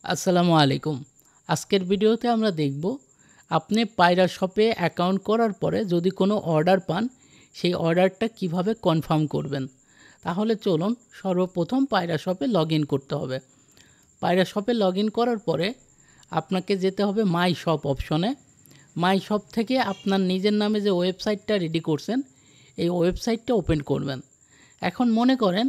আসসালামু আলাইকুম। আজকের ভিডিওতে আমরা দেখব আপনি পায়রা শপে অ্যাকাউন্ট করার পরে যদি কোনো অর্ডার পান সেই অর্ডারটা কিভাবে কনফার্ম করবেন। তাহলে চলুন সর্বপ্রথম পায়রা শপে লগইন করতে হবে। পায়রা শপে লগইন করার পরে আপনাকে যেতে হবে মাই শপ অপশনে। মাই শপ থেকে আপনার নিজের নামে যে ওয়েবসাইটটা রেডি করছেন এই ওয়েবসাইটটা ওপেন করবেন। এখন মনে করেন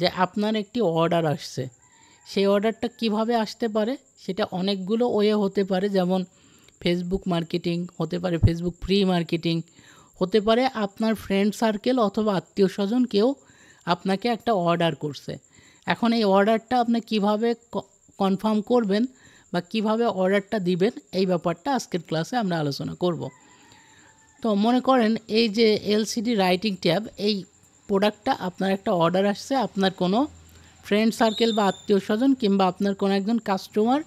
যে আপনার একটি অর্ডার আসছে, সেই অর্ডারটা কিভাবে আসতে পারে সেটা অনেকগুলো ওয়ে হতে পারে, যেমন ফেসবুক মার্কেটিং হতে পারে, ফেসবুক ফ্রি মার্কেটিং হতে পারে, আপনার ফ্রেন্ড সার্কেল অথবা আত্মীয় স্বজন কেউ আপনাকে একটা অর্ডার করছে। এখন এই অর্ডারটা আপনি কিভাবে কনফার্ম করবেন বা কিভাবে অর্ডারটা দিবেন এই ব্যাপারটা আজকের ক্লাসে আমরা আলোচনা করব। তো মনে করেন এই যে এলসিডি রাইটিং ট্যাব, এই প্রোডাক্টটা আপনার একটা অর্ডার আসছে, আপনার কোনো ফ্রেন্ড সার্কেল বা আত্মীয় স্বজন কিংবা আপনার কোনো একজন কাস্টমার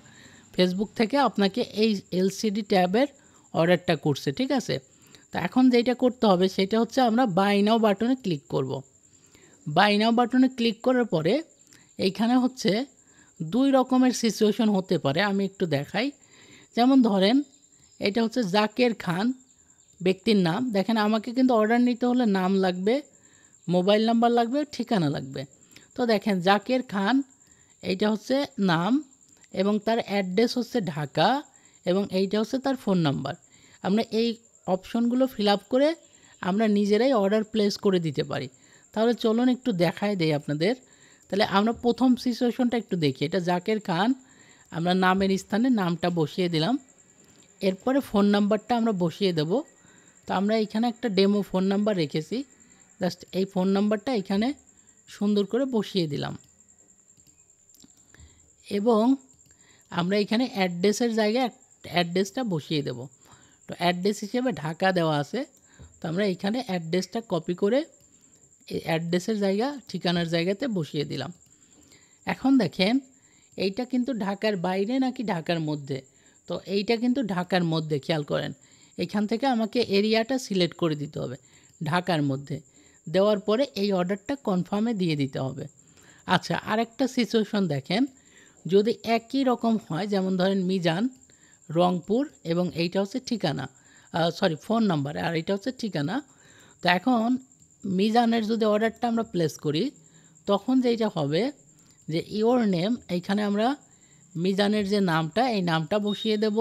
ফেসবুক থেকে আপনাকে এই এলসিডি ট্যাবের অর্ডারটা করছে, ঠিক আছে। তো এখন যেটা করতে হবে সেটা হচ্ছে আমরা বাই নাও বাটনে ক্লিক করব। বাই নাও বাটনে ক্লিক করার পরে এইখানে হচ্ছে দুই রকমের সিচুয়েশন হতে পারে, আমি একটু দেখাই। যেমন ধরেন এটা হচ্ছে জাকের খান ব্যক্তির নাম। দেখেন আমাকে কিন্তু অর্ডার নিতে হলে নাম লাগবে, মোবাইল নাম্বার লাগবে, ঠিকানা লাগবে। তো দেখেন জাকের খান এইটা হচ্ছে নাম এবং তার অ্যাড্রেস হচ্ছে ঢাকা এবং এইটা হচ্ছে তার ফোন নাম্বার। আমরা এই অপশনগুলো ফিল আপ করে আমরা নিজেরাই অর্ডার প্লেস করে দিতে পারি। তাহলে চলুন একটু দেখাই দেই আপনাদের। তাহলে আমরা প্রথম সিচুয়েশনটা একটু দেখি। এটা জাকের খান, আমরা নামের স্থানে নামটা বসিয়ে দিলাম, এরপরে ফোন নাম্বারটা আমরা বসিয়ে দেব। তো আমরা এখানে একটা ডেমো ফোন নাম্বার রেখেছি, জাস্ট এই ফোন নাম্বারটা এখানে সুন্দর করে বসিয়ে দিলাম এবং আমরা এখানে অ্যাড্রেসের জায়গায় অ্যাড্রেসটা বসিয়ে দেব। তো অ্যাড্রেস হিসেবে ঢাকা দেওয়া আছে, তো আমরা এখানে অ্যাড্রেসটা কপি করে এই অ্যাড্রেসের জায়গা ঠিকানার জায়গাতে বসিয়ে দিলাম। এখন দেখেন এইটা কিন্তু ঢাকার বাইরে নাকি ঢাকার মধ্যে। তো এইটা কিন্তু ঢাকার মধ্যে, খেয়াল করেন। এখান থেকে আমাকে এরিয়াটা সিলেক্ট করে দিতে হবে ঢাকার মধ্যে। দেওয়ার পরে এই অর্ডারটা কনফার্মে দিয়ে দিতে হবে। আচ্ছা, আরেকটা সিচুয়েশন দেখেন, যদি একই রকম হয়, যেমন ধরেন মিজান রংপুর এবং এইটা হচ্ছে ঠিকানা, ফোন নাম্বার, আর এইটা হচ্ছে ঠিকানা। তো এখন মিজানের যদি অর্ডারটা আমরা প্লেস করি তখন যেটা হবে যে ইওর নেম, এইখানে আমরা মিজানের যে নামটা এই নামটা বসিয়ে দেব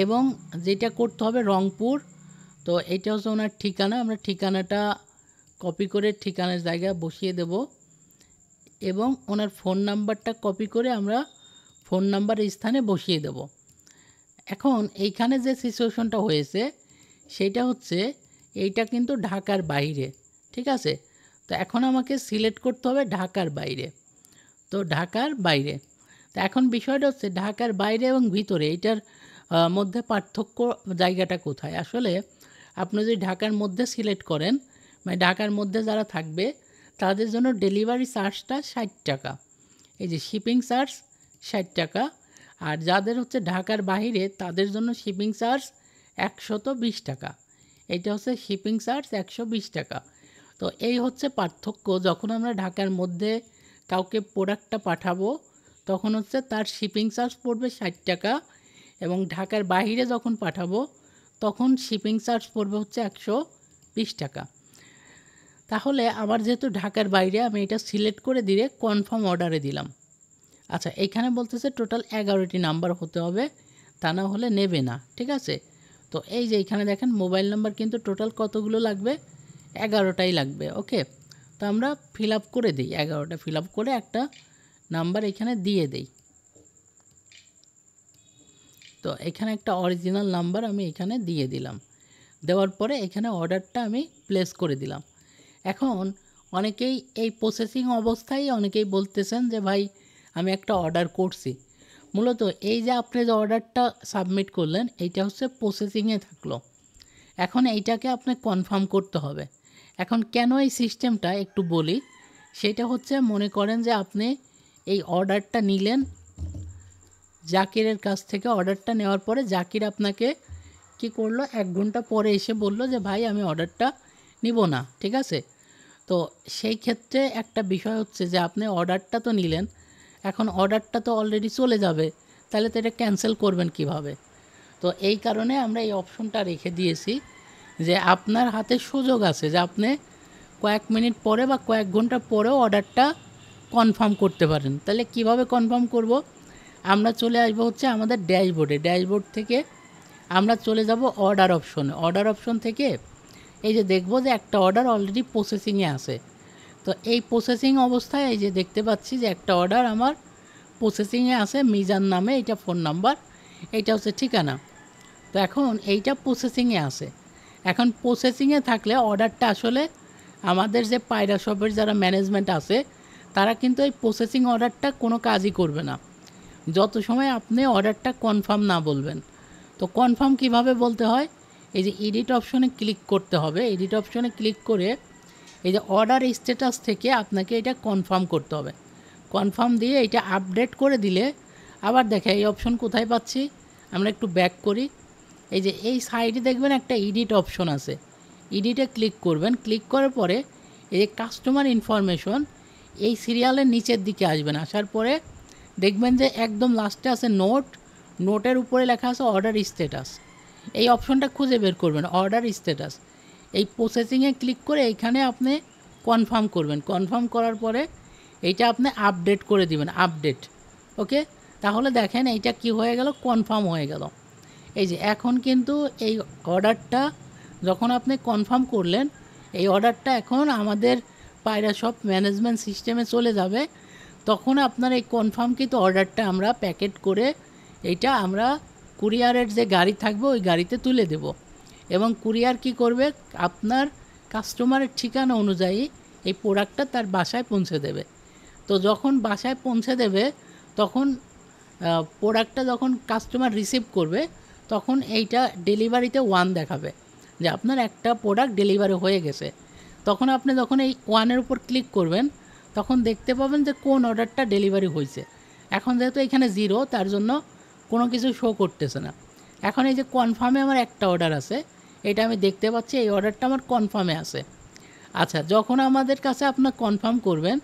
এবং যেটা করতে হবে রংপুর, তো এইটা হচ্ছে ওনার ঠিকানা, আমরা ঠিকানাটা কপি করে ঠিকানার জায়গায় বসিয়ে দেব এবং ওনার ফোন নাম্বারটা কপি করে আমরা ফোন নাম্বারের স্থানে বসিয়ে দেব। এখন এইখানে যে সিচুয়েশনটা হয়েছে সেটা হচ্ছে এইটা কিন্তু ঢাকার বাইরে, ঠিক আছে। তো এখন আমাকে সিলেক্ট করতে হবে ঢাকার বাইরে। তো ঢাকার বাইরে, তো এখন বিষয়টা হচ্ছে ঢাকার বাইরে এবং ভিতরে এইটার মধ্যে পার্থক্য জায়গাটা কোথায়। আসলে আপনি যদি ঢাকার মধ্যে সিলেক্ট করেন, মানে ঢাকার মধ্যে যারা থাকবে তাদের জন্য ডেলিভারি চার্জটা 60 টাকা, এই যে শিপিং চার্জ 60 টাকা। আর যাদের হচ্ছে ঢাকার বাইরে তাদের জন্য শিপিং চার্জ 120 টাকা। এইটা হচ্ছে শিপিং চার্জ 120 টাকা। তো এই হচ্ছে পার্থক্য। যখন আমরা ঢাকার মধ্যে কাউকে প্রোডাক্টটা পাঠাবো তখন হচ্ছে তার শিপিং চার্জ পড়বে 60 টাকা এবং ঢাকার বাইরে যখন পাঠাবো তখন শিপিং চার্জ পড়বে হচ্ছে 120 টাকা। তাহলে আবার যেহেতু ঢাকার বাইরে, আমি এটা সিলেক্ট করে দিয়ে কনফার্ম অর্ডারে দিলাম। আচ্ছা, এইখানে বলতেছে টোটাল 11টি নাম্বার হতে হবে, তা না হলে নেবে না, ঠিক আছে। তো এই যে এইখানে দেখেন মোবাইল নাম্বার কিন্তু টোটাল কতগুলো লাগবে, 11টাই লাগবে। ওকে, তো আমরা ফিল আপ করে দিই, 11টা ফিল আপ করে একটা নাম্বার এখানে দিয়ে দেই। তো এখানে একটা অরিজিনাল নাম্বার আমি এখানে দিয়ে দিলাম। দেওয়ার পরে এখানে অর্ডারটা আমি প্লেস করে দিলাম। এখন অনেকেই এই প্রসেসিং অবস্থায় অনেকেই বলতেছেন যে ভাই আমি একটা অর্ডার করছি। মূলত এই যে আপনি যে অর্ডারটা সাবমিট করলেন এইটা হচ্ছে প্রসেসিংয়ে থাকলো, এখন এইটাকে আপনি কনফার্ম করতে হবে। এখন কেন এই সিস্টেমটা একটু বলি, সেটা হচ্ছে মনে করেন যে আপনি এই অর্ডারটা নিলেন জাকিরের কাছ থেকে, অর্ডারটা নেওয়ার পরে জাকির আপনাকে কি করলো, 1 ঘন্টা পরে এসে বলল যে ভাই আমি অর্ডারটা নিব না, ঠিক আছে। তো সেই ক্ষেত্রে একটা বিষয় হচ্ছে যে আপনি অর্ডারটা তো নিলেন, এখন অর্ডারটা তো অলরেডি চলে যাবে, তাহলে তো এটা ক্যান্সেল করবেন কিভাবে? তো এই কারণে আমরা এই অপশনটা রেখে দিয়েছি যে আপনার হাতে সুযোগ আছে যে আপনি কয়েক মিনিট পরে বা কয়েক ঘন্টা পরেও অর্ডারটা কনফার্ম করতে পারেন। তাহলে কিভাবে কনফার্ম করব? আমরা চলে আসবো হচ্ছে আমাদের ড্যাশবোর্ড থেকে আমরা চলে যাব অর্ডার অপশনে। অর্ডার অপশন থেকে এই যে দেখব যে একটা অর্ডার অলরেডি প্রসেসিংয়ে আছে। তো এই প্রসেসিং অবস্থায় এই যে দেখতে পাচ্ছি যে একটা অর্ডার আমার প্রসেসিংয়ে আছে, মিজান নামে, এটা ফোন নাম্বার, এইটা হচ্ছে ঠিকানা। তো এখন এইটা প্রসেসিংয়ে আছে। এখন প্রসেসিংয়ে থাকলে অর্ডারটা আসলে আমাদের যে পায়রা শপের যারা ম্যানেজমেন্ট আছে তারা কিন্তু এই প্রসেসিং অর্ডারটা কোনো কাজই করবে না যত সময় আপনি অর্ডারটা কনফার্ম না বলবেন। তো কনফার্ম কিভাবে বলতে হয়? এই যে এডিট অপশনে ক্লিক করতে হবে। এডিট অপশনে ক্লিক করে এই যে অর্ডার স্ট্যাটাস থেকে আপনাকে এটা কনফার্ম করতে হবে। কনফার্ম দিয়ে এটা আপডেট করে দিলে আবার দেখে এই অপশন কোথায় পাচ্ছি, আমরা একটু ব্যাক করি। এই যে এই সাইডে দেখবেন একটা এডিট অপশন আছে, এডিটে ক্লিক করবেন। ক্লিক করার পরে এই যে কাস্টমার ইনফরমেশন, এই সিরিয়ালের নিচের দিকে আসবেন। আসার পরে দেখবেন যে একদম লাস্টে আছে নোটের উপরে লেখা আছে অর্ডার স্ট্যাটাস। এই অপশনটা খুঁজে বের করবেন, অর্ডার স্ট্যাটাস। এই প্রসেসিংয়ে ক্লিক করে এইখানে আপনি কনফার্ম করবেন। কনফার্ম করার পরে এইটা আপনি আপডেট করে দিবেন, আপডেট। ওকে, তাহলে দেখেন এইটা কি হয়ে গেল, কনফার্ম হয়ে গেল। এই যে এখন কিন্তু এই অর্ডারটা যখন আপনি কনফার্ম করলেন, এই অর্ডারটা এখন আমাদের পায়রা শপ ম্যানেজমেন্ট সিস্টেমে চলে যাবে। তখন আপনার এই কনফার্মকৃত অর্ডারটা আমরা প্যাকেট করে এইটা আমরা কুরিয়ারের যে গাড়ি থাকবে ওই গাড়িতে তুলে দেব, এবং কুরিয়ার কি করবে, আপনার কাস্টমারের ঠিকানা অনুযায়ী এই প্রোডাক্টটা তার বাসায় পৌঁছে দেবে। তো যখন বাসায় পৌঁছে দেবে তখন প্রোডাক্টটা যখন কাস্টমার রিসিভ করবে তখন এইটা ডেলিভারিতে 1 দেখাবে যে আপনার একটা প্রোডাক্ট ডেলিভারি হয়ে গেছে। তখন আপনি যখন এই 1-এর উপর ক্লিক করবেন তখন দেখতে পাবেন যে কোন অর্ডারটা ডেলিভারি হয়েছে। এখন যেহেতু এখানে 0 তার জন্য কোনো কিছু শো করতেছে না। এখন এই যে কনফার্মে আমার একটা অর্ডার আছে, এটা আমি দেখতে পাচ্ছি এই অর্ডারটা আমার কনফার্মে আছে। আচ্ছা, যখন আমাদের কাছে আপনার কনফার্ম করবেন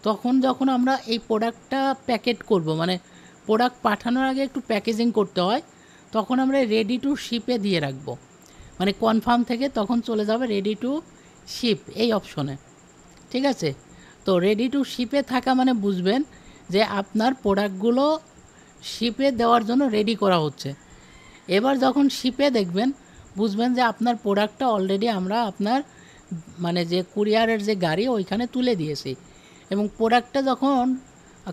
তখন যখন আমরা এই প্রোডাক্টটা প্যাকেট করব, মানে প্রোডাক্ট পাঠানোর আগে একটু প্যাকেজিং করতে হয়, তখন আমরা রেডি টু শিপে দিয়ে রাখবো। মানে কনফার্ম থেকে তখন চলে যাবে রেডি টু শিপ এই অপশনে। ঠিক আছে, তো রেডি টু শিপে থাকা মানে বুঝবেন যে আপনার প্রোডাক্টগুলো শিপে দেওয়ার জন্য রেডি করা হচ্ছে। এবার যখন শিপে দেখবেন বুঝবেন যে আপনার প্রোডাক্টটা অলরেডি আমরা আপনার মানে যে কুরিয়ারের যে গাড়ি ওইখানে তুলে দিয়েছি, এবং প্রোডাক্টটা যখন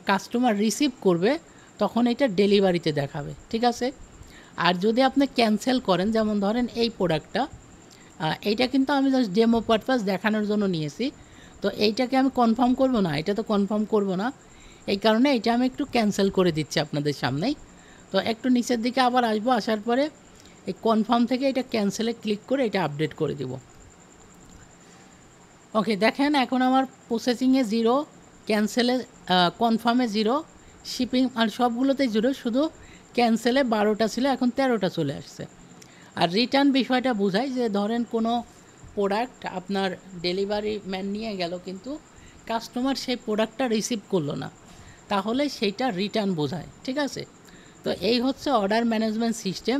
কাস্টমার রিসিভ করবে তখন এটা ডেলিভারিতে দেখাবে। ঠিক আছে, আর যদি আপনি ক্যান্সেল করেন, যেমন ধরেন এই প্রোডাক্টটা, এইটা কিন্তু আমি জাস্ট ডেমো পারপাস দেখানোর জন্য নিয়েছি, তো এইটাকে আমি কনফার্ম করব না, এটা তো কনফার্ম করব না, এই কারণে এটা আমি একটু ক্যান্সেল করে দিচ্ছি আপনাদের সামনেই। তো একটু নিচের দিকে আবার আসবো, আসার পরে এই কনফার্ম থেকে এটা ক্যান্সেলে ক্লিক করে এটা আপডেট করে দিব। ওকে, দেখেন এখন আমার প্রসেসিংয়ে 0, ক্যান্সেলে কনফার্মে 0, শিপিং আর সবগুলোতেই 0, শুধু ক্যান্সেলে 12টা ছিল, এখন 13টা চলে আসছে। আর রিটার্ন বিষয়টা বোঝায় যে ধরেন কোনো প্রোডাক্ট আপনার ডেলিভারি ম্যান নিয়ে গেল কিন্তু কাস্টমার সেই প্রোডাক্টটা রিসিভ করলো না, তাহলে সেইটা রিটার্ন বোঝায়। ঠিক আছে, তো এই হচ্ছে অর্ডার ম্যানেজমেন্ট সিস্টেম,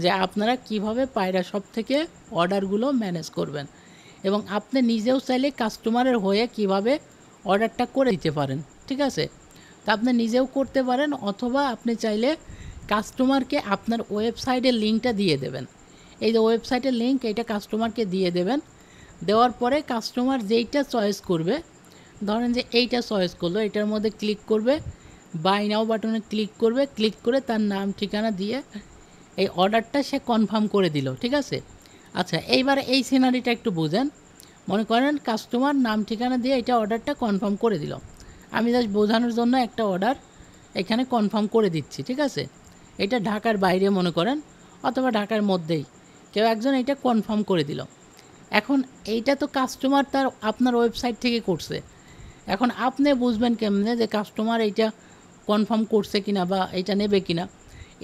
যে আপনারা কিভাবে পায়রা শপ থেকে অর্ডারগুলো ম্যানেজ করবেন, এবং আপনি নিজেও চাইলে কাস্টমারের হয়ে কিভাবে অর্ডারটা করে দিতে পারেন। ঠিক আছে, তা আপনি নিজেও করতে পারেন, অথবা আপনি চাইলে কাস্টমারকে আপনার ওয়েবসাইটের লিঙ্কটা দিয়ে দেবেন। এই যে ওয়েবসাইটের লিঙ্ক, এইটা কাস্টমারকে দিয়ে দেবেন। দেওয়ার পরে কাস্টমার যেইটা চয়েস করবে, ধরেন যে এইটা চয়েস করলো, এটার মধ্যে ক্লিক করবে, বাই নাও বাটনে ক্লিক করবে, ক্লিক করে তার নাম ঠিকানা দিয়ে এই অর্ডারটা সে কনফার্ম করে দিল। ঠিক আছে, আচ্ছা এইবার এই সিনারিটা একটু বুঝেন। মনে করেন কাস্টমার নাম ঠিকানা দিয়ে এটা অর্ডারটা কনফার্ম করে দিল, আমি জাস্ট বোঝানোর জন্য একটা অর্ডার এখানে কনফার্ম করে দিচ্ছি। ঠিক আছে, এটা ঢাকার বাইরে মনে করেন, অথবা ঢাকার মধ্যেই কেউ একজন এটা কনফার্ম করে দিল। এখন এইটা তো কাস্টমার তার আপনার ওয়েবসাইট থেকে করছে, এখন আপনি বুঝবেন কেমনে যে কাস্টমার এইটা কনফার্ম করছে কিনা বা এটা নেবে কিনা?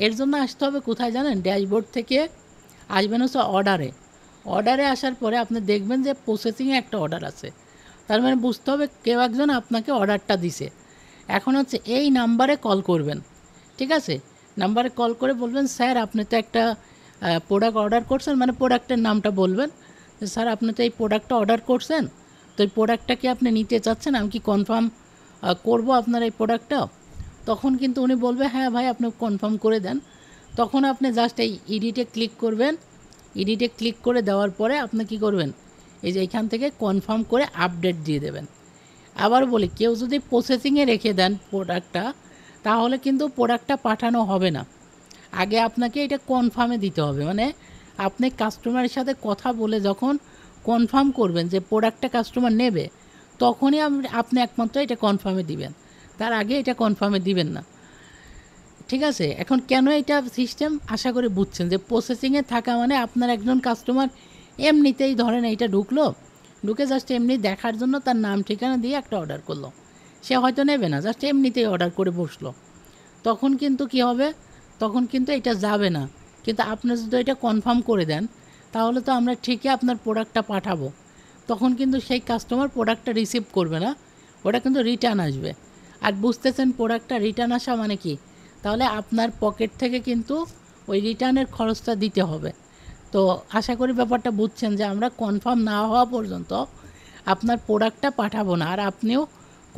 এর জন্য আসতে হবে কোথায় জানেন, ড্যাশবোর্ড থেকে আসবেন হচ্ছে অর্ডারে আসার পরে আপনি দেখবেন যে প্রসেসিংয়ে একটা অর্ডার আছে, তার মানে বুঝতে হবে কেউ একজন আপনাকে অর্ডারটা দিছে। এখন হচ্ছে এই নাম্বারে কল করবেন, ঠিক আছে? নাম্বারে কল করে বলবেন, স্যার আপনি তো একটা প্রোডাক্ট অর্ডার করছেন, মানে প্রোডাক্টের নামটা বলবেন, স্যার আপনি তো এই প্রোডাক্টটা অর্ডার করছেন, তো এই প্রোডাক্টটা কি আপনি নিতে চাচ্ছেন, আমি কি কনফার্ম করব আপনার এই প্রোডাক্টটা? তখন কিন্তু উনি বলবে, হ্যাঁ ভাই আপনি কনফার্ম করে দেন। তখন আপনি জাস্ট এই এডিটে ক্লিক করবেন। এডিটে ক্লিক করে দেওয়ার পরে আপনি কী করবেন, এই যে এখান থেকে কনফার্ম করে আপডেট দিয়ে দেবেন। আবার বলি, কেউ যদি প্রসেসিংয়ে রেখে দেন প্রোডাক্টটা, তাহলে কিন্তু প্রোডাক্টটা পাঠানো হবে না। আগে আপনাকে এটা কনফার্মে দিতে হবে, মানে আপনি কাস্টমারের সাথে কথা বলে যখন কনফার্ম করবেন যে প্রোডাক্টটা কাস্টমার নেবে, তখনই আপনি একমাত্র এটা কনফার্মে দিবেন, তার আগে এটা কনফার্মে দিবেন না, ঠিক আছে? এখন কেন এটা সিস্টেম আশা করি বুঝছেন, যে প্রসেসিংয়ে থাকা মানে আপনার একজন কাস্টমার এমনিতেই ধরেন এইটা ঢুকে জাস্ট এমনি দেখার জন্য তার নাম ঠিকানা দিয়ে একটা অর্ডার করলো, সে হয়তো নেবে না, জাস্ট এমনিতেই অর্ডার করে বসলো, তখন কিন্তু কি হবে, তখন কিন্তু এটা যাবে না। কিন্তু আপনি যদি এটা কনফার্ম করে দেন, তাহলে তো আমরা ঠিকই আপনার প্রোডাক্টটা পাঠাবো, তখন কিন্তু সেই কাস্টমার প্রোডাক্টটা রিসিভ করবে না, ওটা কিন্তু রিটার্ন আসবে। আর বুঝতেছেন প্রোডাক্টটা রিটার্ন আসা মানে কি, তাহলে আপনার পকেট থেকে কিন্তু ওই রিটার্নের খরচটা দিতে হবে। তো আশা করি ব্যাপারটা বুঝছেন, যে আমরা কনফার্ম না হওয়া পর্যন্ত আপনার প্রোডাক্টটা পাঠাবো না, আর আপনিও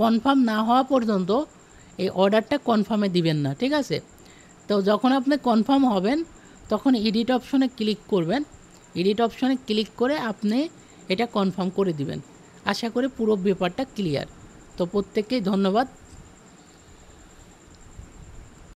কনফার্ম না হওয়া পর্যন্ত এই অর্ডারটা কনফার্মে দিবেন না, ঠিক আছে? তো যখন আপনি কনফার্ম হবেন, তখন এডিট অপশনে ক্লিক করবেন। এডিট অপশনে ক্লিক করে আপনি এটা কনফার্ম করে দিবেন। আশা করি পুরো ব্যাপারটা ক্লিয়ার। তো প্রত্যেককেই ধন্যবাদ।